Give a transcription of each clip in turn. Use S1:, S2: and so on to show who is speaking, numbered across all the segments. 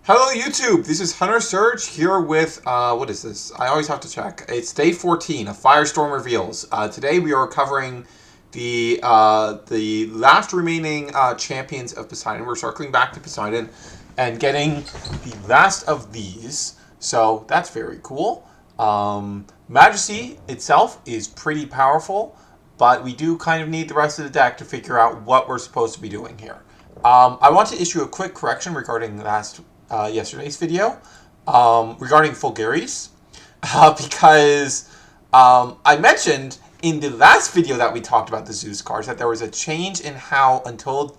S1: Hello YouTube, this is Hunter Surge here with, what is this? I always have to check. It's day 14 of Firestorm Reveals. Today we are covering the last remaining Champions of Poseidon. We're circling back to Poseidon and getting the last of these. So that's very cool. Majesty itself is pretty powerful, but we do kind of need the rest of the deck to figure out what we're supposed to be doing here. I want to issue a quick correction regarding yesterday's video regarding Fulgaris because I mentioned in the last video that we talked about the Zeus cards that there was a change in how until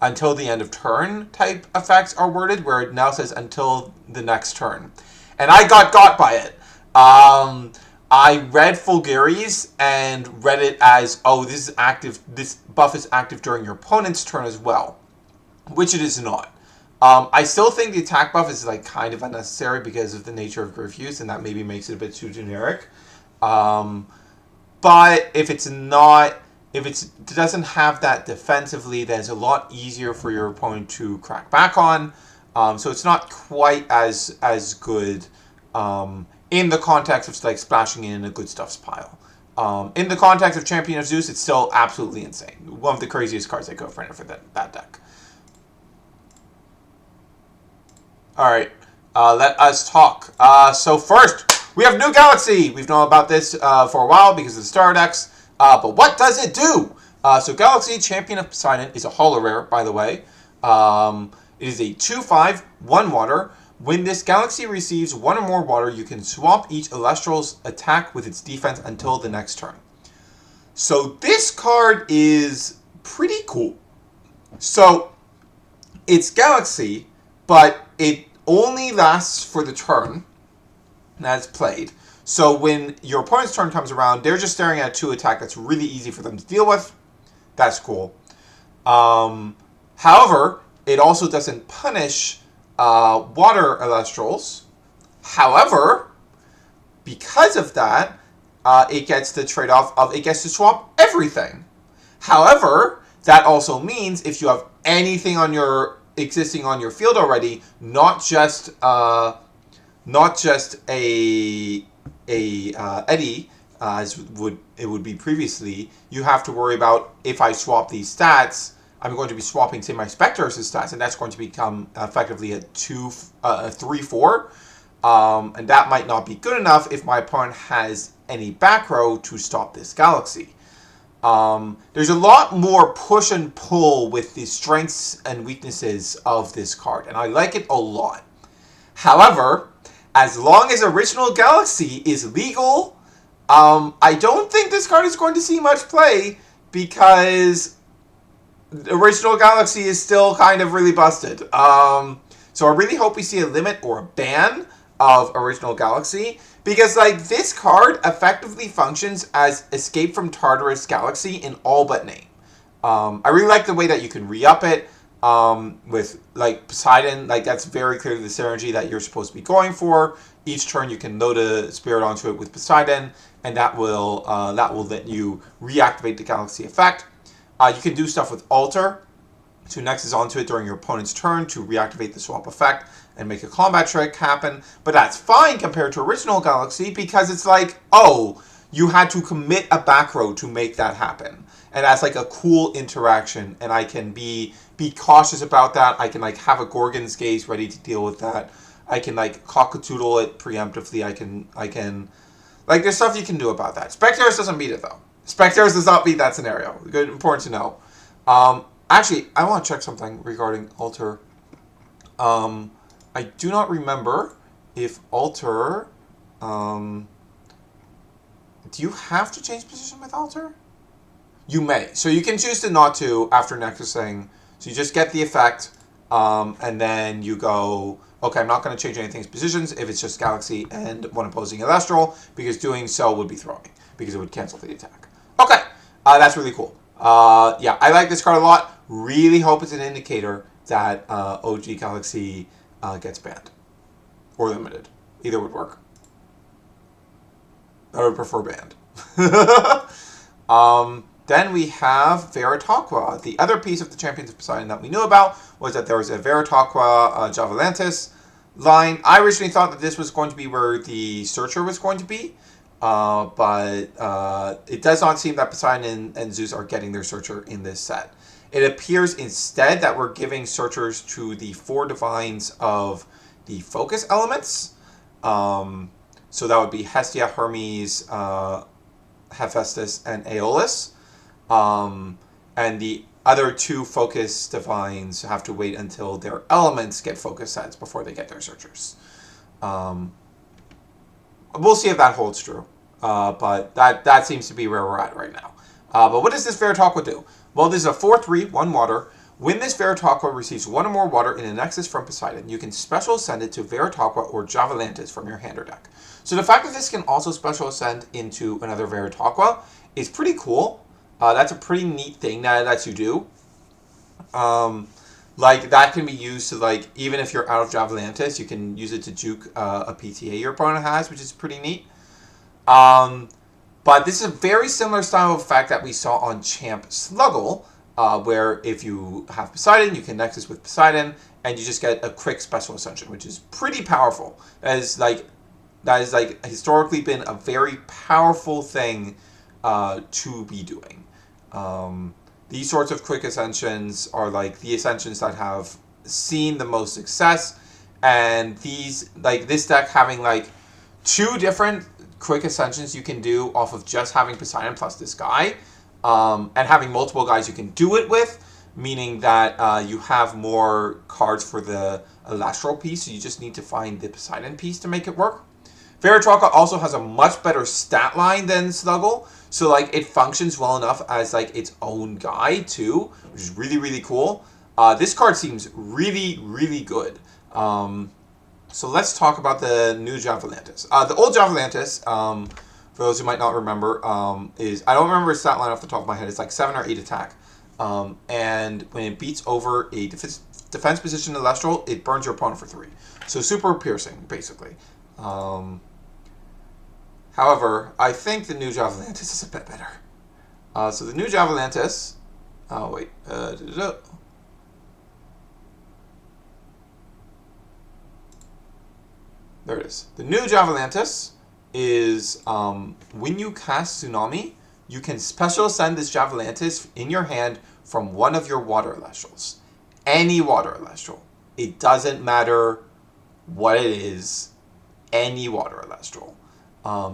S1: the end of turn type effects are worded, where it now says until the next turn, and I got by it. I read Fulgaris and read it as, oh, this is active. This buff is active during your opponent's turn as well, which it is not. I still think the attack buff is like kind of unnecessary because of the nature of Griff use, and that maybe makes it a bit too generic. But if it doesn't have that defensively, then it's a lot easier for your opponent to crack back on. So it's not quite as good in the context of like splashing in a good stuffs pile. In the context of Champion of Zeus, it's still absolutely insane. One of the craziest cards I could have printed for that deck. Alright, let us talk. So first, we have new Galaxea. We've known about this for a while because of the Star decks. But what does it do? So Galaxea Champion of Poseidon is a holo rare, by the way. It is a 2/5, 1 water. When this Galaxea receives 1 or more water, you can swap each Elestrals attack with its defense until the next turn. So this card is pretty cool. So it's Galaxea, but it only lasts for the turn that it's played. So when your opponent's turn comes around, they're just staring at a 2 attack that's really easy for them to deal with. That's cool. However, it also doesn't punish water Elestrals. However, because of that, it gets the trade-off of it gets to swap everything. However, that also means if you have anything on your existing on your field already, not just a Eddy, as it would be previously, you have to worry about, if I swap these stats, I'm going to be swapping, say, my Spectres' stats, and that's going to become effectively a 3/4, and that might not be good enough if my opponent has any back row to stop this Galaxea. There's a lot more push and pull with the strengths and weaknesses of this card, and I like it a lot. However, as long as original Galaxea is legal, I don't think this card is going to see much play because original Galaxea is still kind of really busted. So I really hope we see a limit or a ban of original Galaxea, because like this card effectively functions as Escape from Tartarus Galaxea in all but name. I really like the way that you can re-up it with like Poseidon. Like that's very clearly the synergy that you're supposed to be going for. Each turn you can load a spirit onto it with Poseidon, and that will let you reactivate the Galaxea effect. You can do stuff with Alter to Nexus onto it during your opponent's turn to reactivate the swap effect and make a combat trick happen. But that's fine compared to original Galaxea, because it's like, oh, you had to commit a back row to make that happen. And that's like a cool interaction, and I can be cautious about that. I can like have a Gorgon's Gaze ready to deal with that. I can like cockatoodle it preemptively. I can like there's stuff you can do about that. Spectres doesn't beat it though. Spectres does not beat that scenario. Good, important to know. Actually, I want to check something regarding Alter. I do not remember if Alter. Do you have to change position with Alter? You may. So you can choose to not to after Nexusing. So you just get the effect, and then you go, okay, I'm not going to change anything's positions if it's just Galaxea and one opposing Elestral, because doing so would be throwing, because it would cancel the attack. Okay, that's really cool. Yeah, I like this card a lot. Really hope it's an indicator that OG Galaxea gets banned. Or limited. Either would work. I would prefer banned. Then we have Veritaqua. The other piece of the Champions of Poseidon that we knew about was that there was a Veritaqua Javalantis line. I originally thought that this was going to be where the Searcher was going to be, but it does not seem that Poseidon and Zeus are getting their Searcher in this set. It appears instead that we're giving Searchers to the 4 divines of the focus elements. So that would be Hestia, Hermes, Hephaestus, and Aeolus. And the other 2 focus divines have to wait until their elements get focus sets before they get their Searchers. We'll see if that holds true. But that seems to be where we're at right now. But what does this Veritaqua do? Well, this is a 4/3, 1 water. When this Veritaqua receives 1 or more water in a nexus from Poseidon, you can special ascend it to Veritaqua or Javalantis from your hand or deck. So the fact that this can also special ascend into another Veritaqua is pretty cool. That's a pretty neat thing that it lets you do. Like, that can be used to, like, even if you're out of Javalantis, you can use it to juke a PTA your opponent has, which is pretty neat. But this is a very similar style of effect that we saw on Champ Sluggle, where if you have Poseidon, you can Nexus with Poseidon, and you just get a quick special ascension, which is pretty powerful. That is like historically been a very powerful thing to be doing. These sorts of quick ascensions are like the ascensions that have seen the most success, and these, like this deck having like 2 different quick ascensions you can do off of just having Poseidon plus this guy, and having multiple guys you can do it with, meaning that you have more cards for the Elestral piece, so you just need to find the Poseidon piece to make it work. Veritaqua also has a much better stat line than Sluggle, so like it functions well enough as like its own guy too, which is really, really cool. This card seems really, really good. So let's talk about the new Javalantis. The old Javalantis, for those who might not remember, is, I don't remember its stat line off the top of my head, it's like 7 or 8 attack. And when it beats over a defense position Elestral, it burns your opponent for 3. So super piercing, basically. However, I think the new Javalantis is a bit better. So the new Javalantis, there it is. The new Javalantis is, when you cast Tsunami, you can special ascend this Javalantis in your hand from one of your water Elestrals. Any water Elestral. It doesn't matter what it is. Any water Elestral.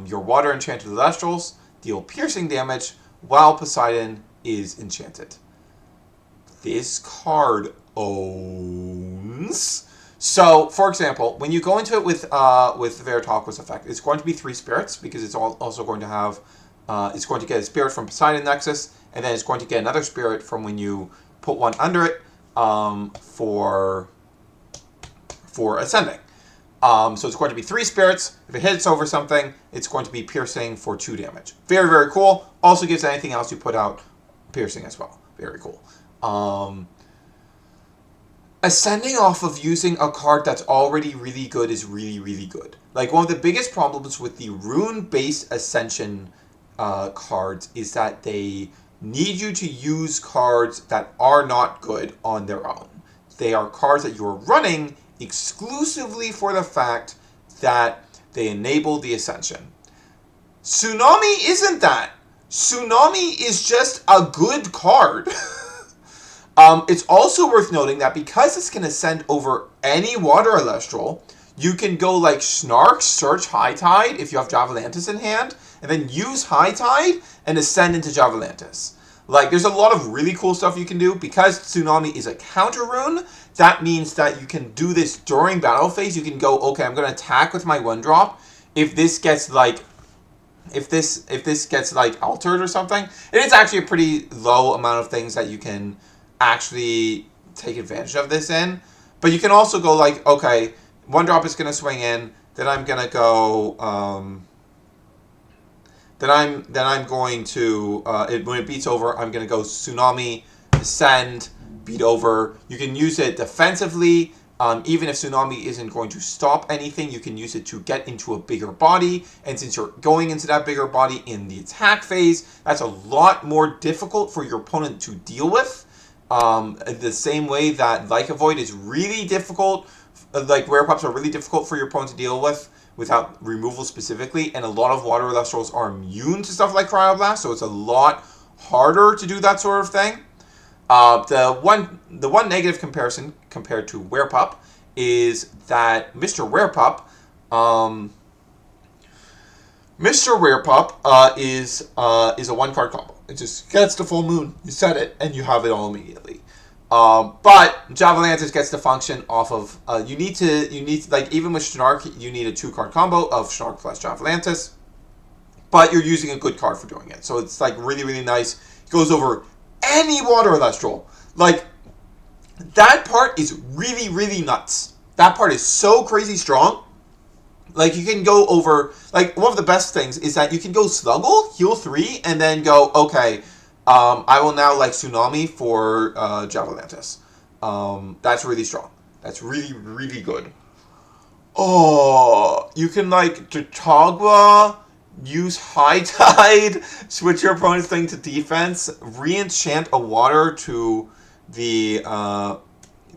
S1: Your water enchanted Elestrals deal piercing damage while Poseidon is enchanted. This card owns. So, for example, when you go into it with Veritaqua's effect, it's going to be 3 spirits, because it's also going to have, it's going to get a spirit from Poseidon Nexus, and then it's going to get another spirit from when you put 1 under it for ascending. So it's going to be 3 spirits. If it hits over something, it's going to be piercing for 2 damage. Very, very cool. Also gives anything else you put out piercing as well. Very cool. Ascending off of using a card that's already really good is really, really good. Like, one of the biggest problems with the rune-based Ascension cards is that they need you to use cards that are not good on their own. They are cards that you're running exclusively for the fact that they enable the Ascension. Tsunami isn't that. Tsunami is just a good card. It's also worth noting that because this can ascend over any water Elestral, you can go like Snark, search High Tide if you have Javalantis in hand, and then use High Tide and ascend into Javalantis. Like, there's a lot of really cool stuff you can do. Because Tsunami is a counter rune, that means that you can do this during battle phase. You can go, okay, I'm going to attack with my 1-drop. If this gets like, if this gets like altered or something, it is actually a pretty low amount of things that you can actually take advantage of this in. But you can also go like, okay, 1-drop is going to swing in, then I'm going to go, then I'm going to, when it beats over, I'm going to go Tsunami, ascend, beat over. You can use it defensively. Even if Tsunami isn't going to stop anything, you can use it to get into a bigger body. And since you're going into that bigger body in the attack phase, that's a lot more difficult for your opponent to deal with. The same way that Like a Void is really difficult like rare pups are really difficult for your opponent to deal with without removal specifically, and a lot of water Elestrals are immune to stuff like Cryoblast, so it's a lot harder to do that sort of thing. The one negative comparison compared to Werepup is that Mr. Werepup, is a 1 card combo. It just gets the full moon, you set it, and you have it all immediately. But Javalantis gets the function off of you need to like, even with Snark you need a 2 card combo of Snark plus Javalantis, but you're using a good card for doing it. So it's like really, really nice. It goes over any water Elestral. Like, that part is really, really nuts. That part is so crazy strong. Like, you can go over, like, one of the best things is that you can go Sluggle, heal 3, and then go, okay, I will now, like, Tsunami for Javalantis. That's really strong. That's really, really good. Oh, you can, like, Jatagua, use High Tide, switch your opponent's thing to defense, re-enchant a water to the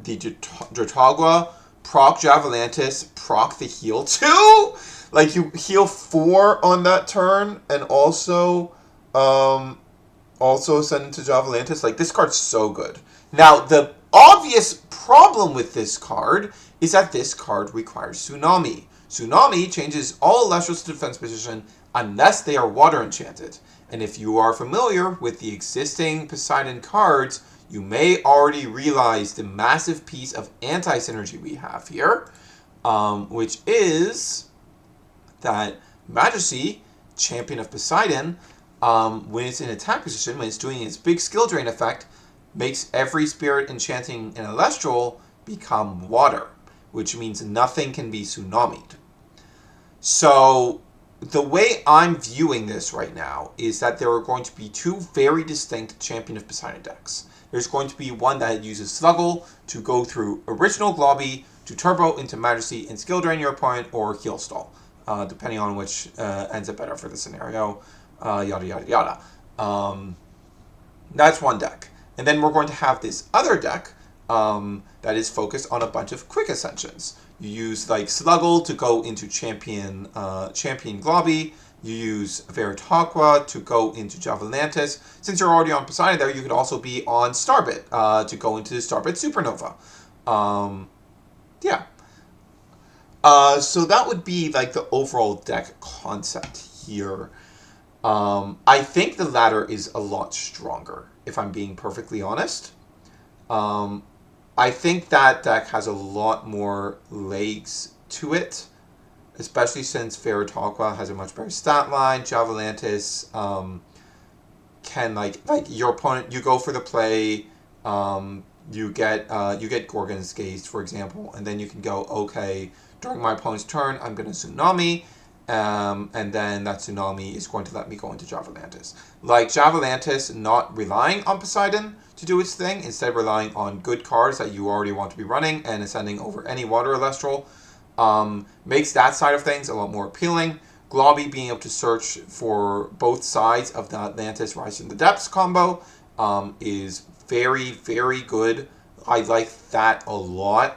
S1: Jatagua, proc Javalantis, proc the heal 2. Like, you heal 4 on that turn, and also send into Javalantis. Like, this card's so good. Now, the obvious problem with this card is that this card requires Tsunami. Tsunami changes all Elestrals to defense position unless they are water enchanted. And if you are familiar with the existing Poseidon cards, you may already realize the massive piece of anti-synergy we have here, which is that Majesty, Champion of Poseidon, when it's in attack position, when it's doing its big skill drain effect, makes every spirit enchanting an Elestral become water, which means nothing can be Tsunami'd. So the way I'm viewing this right now is that there are going to be 2 very distinct Champion of Poseidon decks. There's going to be one that uses Sluggle to go through original Globby to turbo into Majesty and skill drain your opponent, or heal stall, depending on which ends up better for the scenario, yada yada yada. That's one deck. And then we're going to have this other deck that is focused on a bunch of quick ascensions. You use like Sluggle to go into Champion Globby. You use Veritaqua to go into Javalantis. Since you're already on Poseidon there, you could also be on Starbit to go into Starbit Supernova. Yeah. So that would be like the overall deck concept here. I think the latter is a lot stronger, if I'm being perfectly honest. I think that deck has a lot more legs to it, especially since Veritaqua has a much better stat line. Javalantis can like your opponent, you go for the play, you get Gorgon's Gaze, for example, and then you can go, okay, during my opponent's turn, I'm going to Tsunami, and then that Tsunami is going to let me go into Javalantis. Like, Javalantis not relying on Poseidon to do its thing, instead relying on good cards that you already want to be running and ascending over any water Elestral, makes that side of things a lot more appealing. Globby being able to search for both sides of the Atlantis Rise in the Depths combo is very, very good. I like that a lot.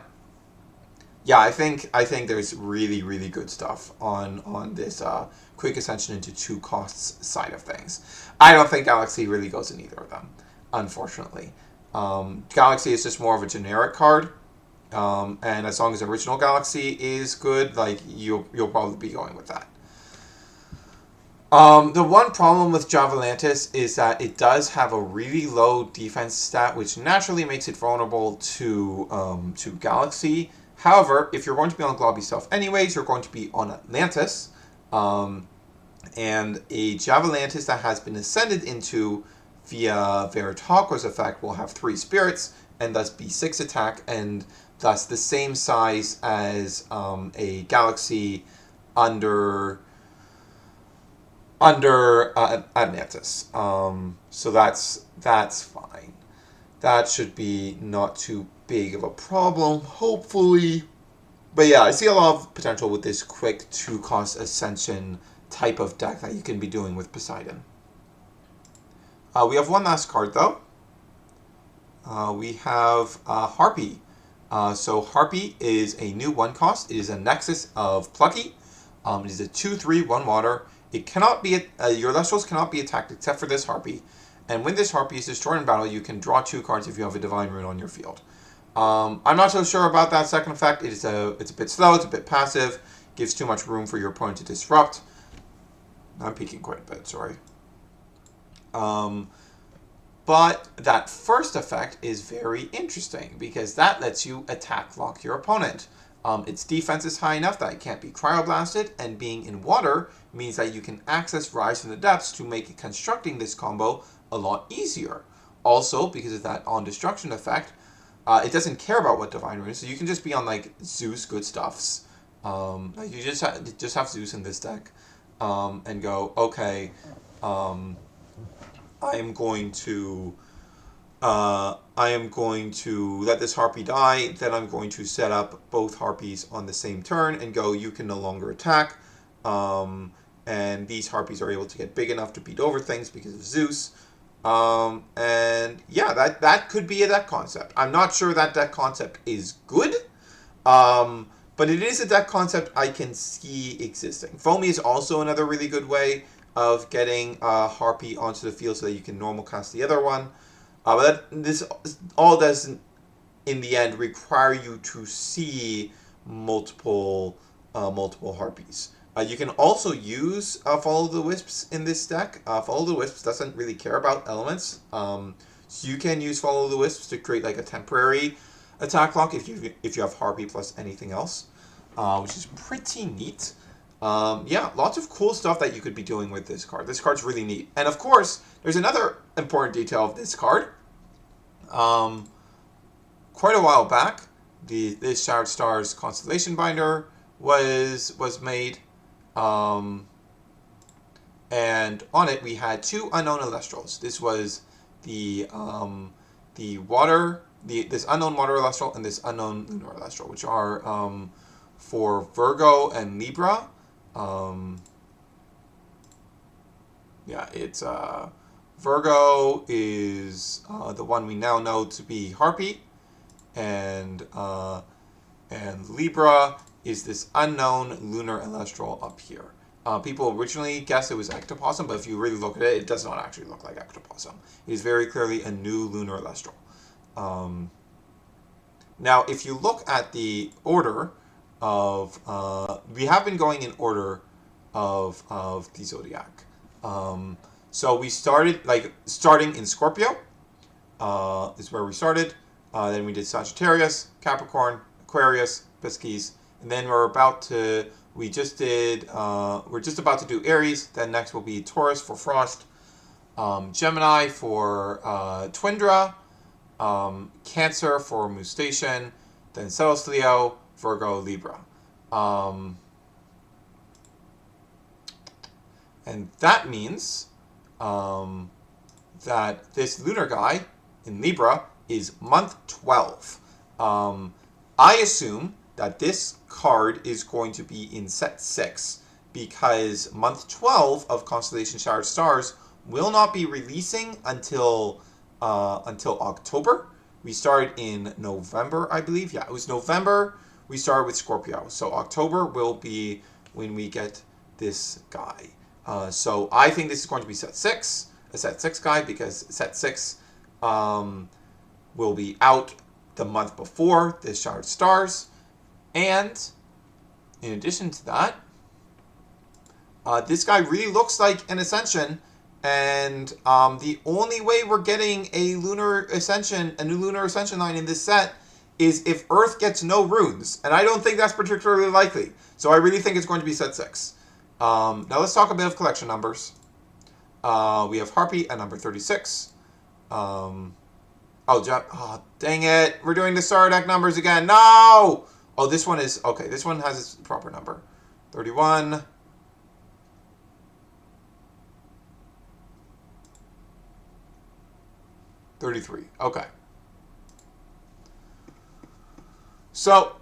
S1: Yeah, I think there's really, really good stuff on this quick ascension into 2 costs side of things. I don't think Galaxea really goes in either of them, unfortunately. Galaxea is just more of a generic card, and as long as original Galaxea is good, like, you'll probably be going with that. The one problem with Javalantis is that it does have a really low defense stat, which naturally makes it vulnerable to Galaxea. However, if you're going to be on Globby Stealth anyways, you're going to be on Atlantis, and a Javalantis that has been ascended into via Veritaqua's effect will have 3 spirits, and thus be 6 attack, and thus the same size as a Galaxea under Atlantis. So that's fine. That should be not too big of a problem, hopefully. But yeah, I see a lot of potential with this quick 2-cost ascension type of deck that you can be doing with Poseidon. We have one last card, though. We have Harpy. So Harpy is a new 1 cost. It is a Nexus of Plucky. It is a 2/3 1 water. It cannot be your Elestrals cannot be attacked except for this Harpy. And when this Harpy is destroyed in battle, you can draw 2 cards if you have a Divine Rune on your field. I'm not so sure about that second effect. It's a bit slow. It's a bit passive. Gives too much room for your opponent to disrupt. I'm peeking quite a bit. Sorry. But that first effect is very interesting because that lets you attack lock your opponent. Its defense is high enough that it can't be cryoblasted, and being in water means that you can access Rise from the Depths to make constructing this combo a lot easier. Also, because of that on destruction effect, it doesn't care about what Divine Rune is, so you can just be on like Zeus good stuffs. You just have Zeus in this deck, and go okay. I am going to let this Harpy die, then I'm going to set up both Harpies on the same turn and go, you can no longer attack. And these Harpies are able to get big enough to beat over things because of Zeus. And yeah, that could be a deck concept. I'm not sure that deck concept is good, but it is a deck concept I can see existing. Foamy is also another really good way of getting Harpy onto the field so that you can normal cast the other one. But this all doesn't, in the end, require you to see multiple Harpies. You can also use Follow the Wisps in this deck. Follow the Wisps doesn't really care about elements. So you can use Follow the Wisps to create like a temporary attack lock if you have Harpy plus anything else, which is pretty neat. Yeah, lots of cool stuff that you could be doing with this card. This card's really neat. And of course, there's another important detail of this card. Quite a while back, this Shattered Stars Constellation Binder was made. And on it we had 2 unknown Elestrals. This was this unknown water Elestral and this unknown lunar Elestral, which are for Virgo and Libra. Yeah, it's Virgo is the one we now know to be Harpy, and Libra is this unknown lunar Elestral up here. People originally guessed it was Ectoplasm, but if you really look at it, it does not actually look like Ectoplasm. It is very clearly a new lunar Elestral. Now, if you look at the order of we have been going in order of the zodiac. So we started starting in Scorpio. Is where we started. Then we did Sagittarius, Capricorn, Aquarius, Pisces, and then we're about to do Aries. Then next will be Taurus for Frost, Gemini for Twindra, Cancer for Moustation, then Cetus Leo, Virgo, Libra. And that means that this lunar guy in Libra is month 12. I assume that this card is going to be in set 6 because month 12 of Constellation Shattered Stars will not be releasing until October. We started in November, I believe. Yeah, it was November. We started with Scorpio. So October will be when we get this guy. So I think this is going to be set 6, a set 6 guy, because set 6 will be out the month before this Shattered Stars. And in addition to that, this guy really looks like an Ascension. And the only way we're getting a new lunar ascension line in this set is if Earth gets no runes. And I don't think that's particularly likely. So I really think it's going to be set 6. Now let's talk a bit of collection numbers. We have Harpy at number 36. Dang it. We're doing the Star Deck numbers again. No! Oh, this one is... Okay, this one has its proper number. 31... 33. Okay. So,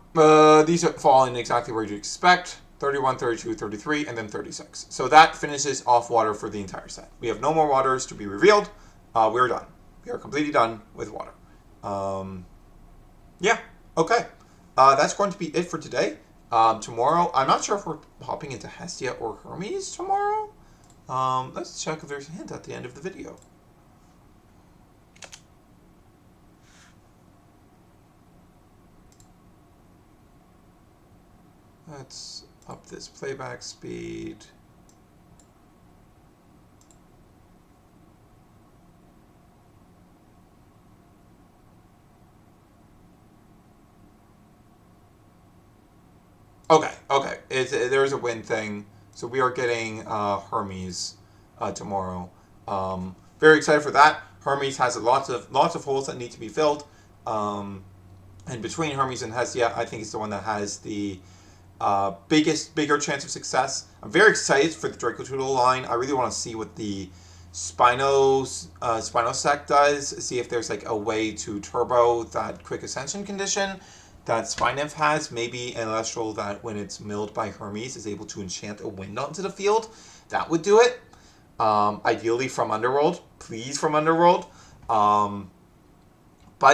S1: these fall in exactly where you'd expect. 31, 32, 33, and then 36. So that finishes off water for the entire set. We have no more waters to be revealed. We're done. We are completely done with water. Yeah. Okay, that's going to be it for today. Tomorrow, I'm not sure if we're hopping into Hestia or Hermes tomorrow. Let's check if there's a hint at the end of the video. Let's up this playback speed. Okay. There's a win thing. So we are getting Hermes tomorrow. Very excited for that. Hermes has lots of holes that need to be filled. Um, and between Hermes and Hestia, I think it's the one that has the bigger chance of success. I'm very excited for the Dracotoodle line. I really want to see what the Spinosec does. See if there's like a way to turbo that quick ascension condition that Spinef has. Maybe an Elestral that, when it's milled by Hermes, is able to enchant a wind onto the field. That would do it. Ideally from Underworld. Please, from Underworld. But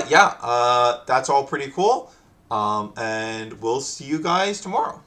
S1: yeah, that's all pretty cool. And we'll see you guys tomorrow.